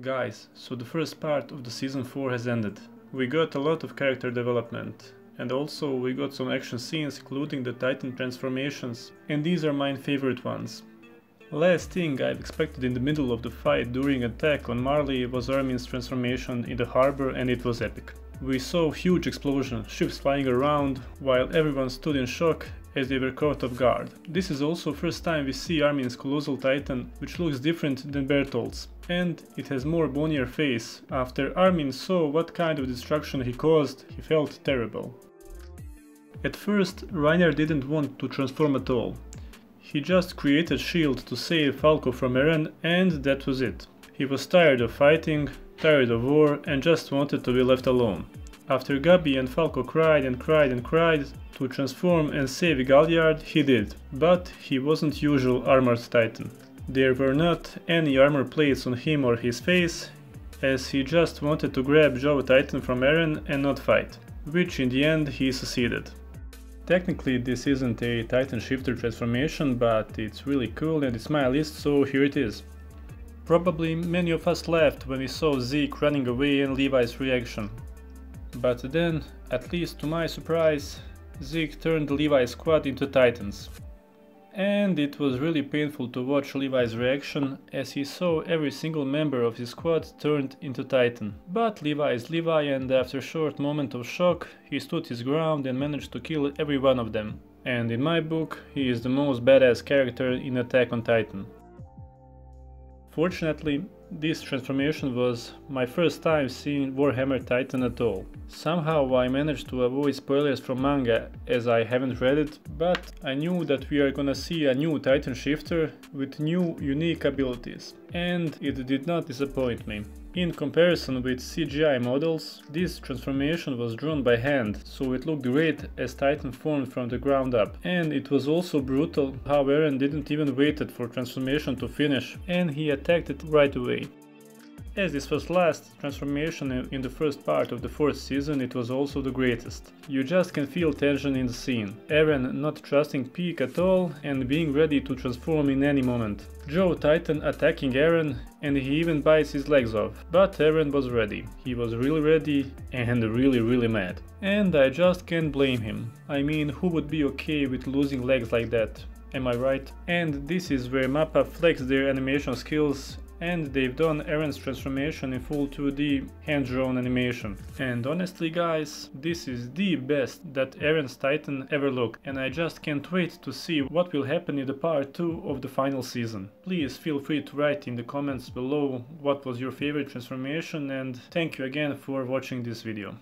Guys, so the first part of the season 4 has ended. We got a lot of character development, and also we got some action scenes including the Titan transformations, and these are my favorite ones. Last thing I've expected in the middle of the fight during attack on Marley was Armin's transformation in the harbor, and it was epic. We saw huge explosions, ships flying around, while everyone stood in shock as they were caught off guard. This is also first time we see Armin's Colossal Titan, which looks different than Bertholdt's, and it has more bonier face. After Armin saw what kind of destruction he caused, he felt terrible. At first, Reiner didn't want to transform at all. He just created S.H.I.E.L.D. to save Falco from Eren, and that was it. He was tired of fighting, tired of war, and just wanted to be left alone. After Gabi and Falco cried and cried and cried to transform and save Galliard, he did, but he wasn't usual armored Titan. There were not any armor plates on him or his face, as he just wanted to grab Joe Titan from Eren and not fight, which in the end he succeeded. Technically this isn't a Titan Shifter transformation, but it's really cool and it's my list, so here it is. Probably many of us laughed when we saw Zeke running away and Levi's reaction. But then, at least to my surprise, Zeke turned Levi's squad into Titans. And it was really painful to watch Levi's reaction as he saw every single member of his squad turned into Titan. But Levi is Levi, and after a short moment of shock, he stood his ground and managed to kill every one of them. And in my book, he is the most badass character in Attack on Titan. Fortunately, this transformation was my first time seeing Warhammer Titan at all. Somehow I managed to avoid spoilers from manga as I haven't read it, but I knew that we are gonna see a new Titan Shifter with new unique abilities, and it did not disappoint me. In comparison with CGI models, this transformation was drawn by hand, so it looked great as Titan formed from the ground up. And it was also brutal how Eren didn't even wait for transformation to finish, and he attacked it right away. As this was last transformation in the first part of the 4th season, it was also the greatest. You just can feel tension in the scene. Eren not trusting Pieck at all and being ready to transform in any moment. Joe Titan attacking Eren, and he even bites his legs off. But Eren was ready. He was really ready and really mad. And I just can't blame him. I mean, who would be okay with losing legs like that? Am I right? And this is where MAPPA flexed their animation skills, and they've done Eren's transformation in full 2D hand-drawn animation. And honestly guys, this is the best that Eren's Titan ever looked, and I just can't wait to see what will happen in the part 2 of the final season. Please feel free to write in the comments below what was your favorite transformation, and thank you again for watching this video.